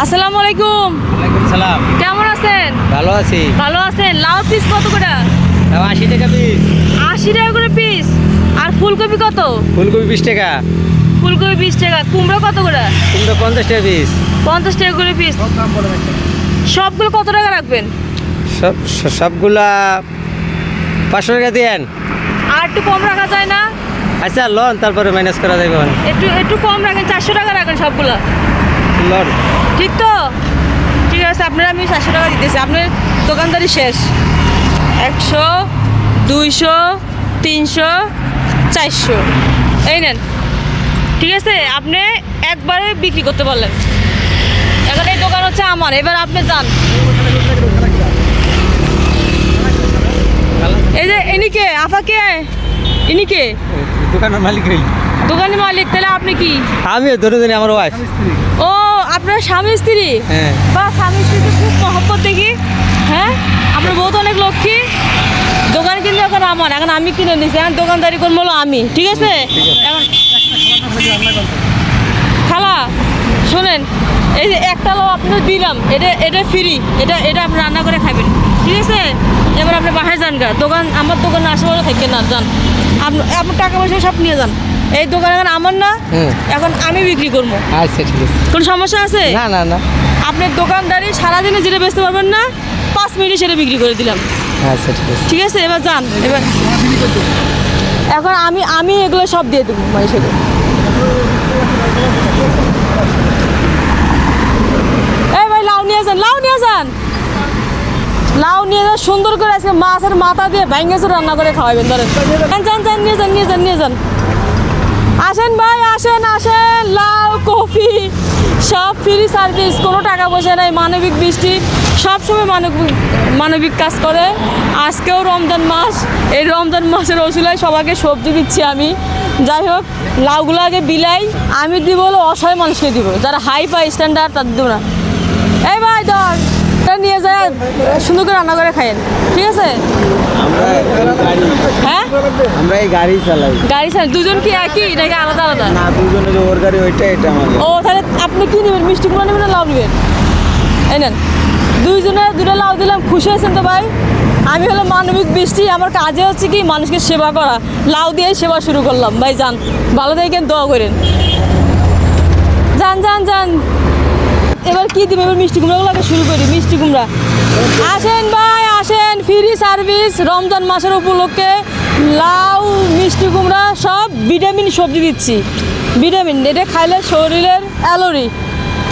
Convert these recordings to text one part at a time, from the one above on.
আসসালামু আলাইকুম। ওয়ালাইকুম সালাম। কেমন আছেন? ভালো আছি। ভালো আছেন। লাউ পিস কত করে? 80 টাকা পিস। 80 টাকা করে পিস। আর ফুলকপি কত? ফুলকপি 20 টাকা। ফুলকপি 20 টাকা। কুমড়ো কত করে? কুমড়ো 50 টাকা পিস। 50 টাকা করে পিস। সবগুলো কত টাকা রাখবেন? সবগুলা 500 টাকা দেন। আর একটু কম রাখা যায় না? আচ্ছা লন, তারপরে মাইনাস করা যাবে। একটু কম রাখেন, 400 টাকা রাখেন সবগুলো। লন ঠিক তো? ঠিক আছে, আপনারা আমি 400 টাকা দিতেছি। আপনার দোকানদারি শেষ। 100, 200, 300, 400 এই নেন। ঠিক আছে, আপনি একবারে বিক্রি করতে পারলেন। এখন এই দোকান হচ্ছে আমার, এবার আপনি যান। এই যে ইনিকে আপাকে, ইনিকে দোকানের মালিক হই। দোকানের মালিক। তাহলে আপনি কি? আমি ধরে জানি আমার ওয়াইফ। ও, আপনার স্বামী স্ত্রী? হ্যাঁ। বা স্বামী স্ত্রীতে খুব মহব্বত দেখি। হ্যাঁ, আপনার বউ তো অনেক লক্ষ্মী। দোকান কিন্তু এখন আমার, এখন আমি কিনে নিচ্ছি। এখন দোকানদারি করবো হলো আমি। ঠিক আছে? এখন খালা শোনেন, এই যে একটা লাউ আপনার দিলাম, এটা ফ্রি। এটা আপনি রান্না করে খাবেন। ঠিক আছে? এবার আপনি বাসায় যান গা। আমার দোকানে আশেপাশে থাকেন না, যান। আপনার টাকা পয়সা সব নিয়ে যান। এই দোকান এখন আমার না, এখন আমি বিক্রি করবো। আচ্ছা ঠিক আছে। কোনো সমস্যা আছে? না না না। আপনার দোকানদারি সারাদিনে যেটা বেচতে পারবেন না, 5 মিনিটে সেটা বিক্রি করে দিলাম। আচ্ছা ঠিক আছে। ঠিক আছে, এবার যান। এবার এখন আমি এগুলো সব দিয়ে দেবো মানুষকে। এই ভাই, লাউ নিয়ে যান, লাউ নিয়ে যান, লাউ নিয়ে যান। সুন্দর করে আজকে মাছের মাথা দিয়ে ভেঙে রান্না করে খাওয়াবেন। ধরেন, যান, নিয়ে যান। আসেন ভাই, আসেন। লাউ, কফি সব ফ্রি সার্ভিস, কোনো টাকা পয়সা নাই। মানবিক বৃষ্টি সবসময় মানবিক কাজ করে। আজকেও রমজান মাস, এই রমজান মাসের ওসিলায় সবাইকে সবজি দিচ্ছি আমি। যাই হোক, লাউগুলো আগে বিলাই, আমি দিব হলো অসহায় মানুষকে দিব, যারা হাই ফাই স্ট্যান্ডার্ড তাদের দিব না। এই ভাই ধর, নিয়ে যায় সুন্দর করে রান্না করে খাইয়েন। ঠিক আছে? হ্যাঁ, আমরা এই গাড়ি চালাই। গাড়ি চালাই। দুজন কি একই নাকি আলাদা আলাদা? না, দুজনে ওর গাড়ি ওইটা, এটা আমাদের। ও, তাহলে আপনি কি নেবেন? মিষ্টি কুমড়া নেবেন না লাউ নেবেন? এই নেন, দুইজনে দুটো লাউ দিলাম। খুশি হয়েছেন তো ভাই? আমি হলো মানবিক বৃষ্টি, আমার কাজে হচ্ছে কি মানুষকে সেবা করা। লাউ দিয়ে সেবা শুরু করলাম। ভাই যান, ভালো থাকেন, দোয়া করেন। যান। এবার কি দিবেন? এবার মিষ্টি কুমড়াগুলোকে শুরু করি। মিষ্টি কুমড়া আসেন ভাই, আসেন। ফ্রি সার্ভিস রমজান মাসের উপলক্ষে লাউ, মিষ্টি কুমড়া সব ভিটামিন সবজি দিচ্ছি। ভিটামিন, এটা খাইলে শরীরের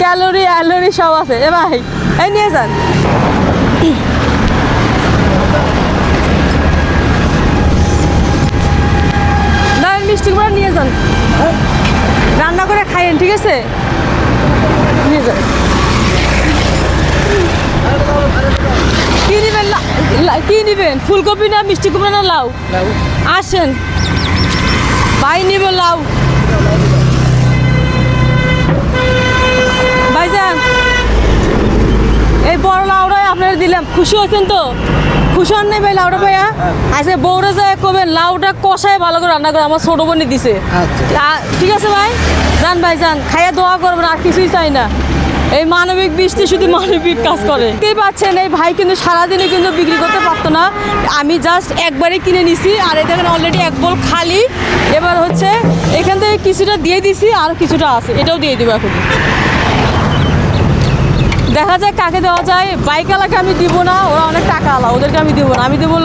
ক্যালোরি সব আছে। এ ভাই, এই নিয়ে যান। দাঁড়ান, মিষ্টি কুমড়া নিয়ে যান, রান্না করে খাইয়েন। ঠিক আছে? নিয়ে যান। কি নিবেন? ফুলকপি না মিষ্টি কুমড়া না লাউ? আসেন ভাই, নিব লাউ। ভাইজান, এই বড় লাউটাই আপনারা দিলাম। খুশি হয়েছেন তো? খুশি হন নাই ভাই লাউটা ভাইয়া? আচ্ছা, বউরা যায় কবেন লাউটা কষায় ভালো করে রান্না করে, আমার ছোট বোনই দিছে। ঠিক আছে ভাই, যান ভাই যান, খাইয়া দোয়া করবেন, আর কিছুই চাই না। এই মানবিক বৃষ্টি শুধু মানবিক কাজ করে। বুঝতেই পারছেন, এই ভাই কিন্তু সারাদিনে কিন্তু বিক্রি করতে পারতো না। আমি জাস্ট একবারই কিনে নিছি, আর এই দেখেন অলরেডি এক বোল খালি। এবার হচ্ছে এখান থেকে কিছুটা দিয়ে দিছি, আর কিছুটা আছে, এটাও দিয়ে দেবো এখন। দেখা যায় কাকে দেওয়া যায়। বাইকওয়ালাকে আমি দিব না, ওরা অনেক টাকা আলা, ওদেরকে আমি দিব না। আমি দেবো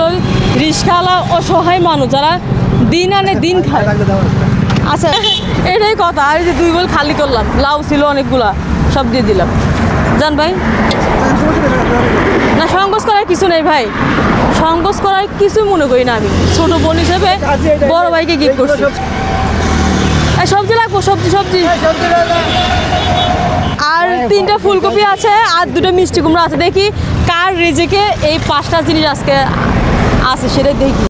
রিক্সাওয়ালা, অসহায় মানুষ যারা দিন আনে দিন খায়। আচ্ছা, এটাই কথা। আর এই যে 2 বোল খালি করলাম, লাউ ছিল অনেকগুলা, সব দিয়ে দিলাম। যান ভাই। না, সংকোচ করার কিছু নেই ভাই, সংকোচ করার কিছু মনে করি না। আমি ছোট বোন হিসেবে বড় ভাইকে গিফট করছি। সবজি লাগবো, সবজি। আর 3টা ফুলকপি আছে, আর 2টা মিষ্টি কুমড়া আছে। দেখি কার রিজিকে এই 5টা জিনিস আজকে আছে, সেটাই দেখি।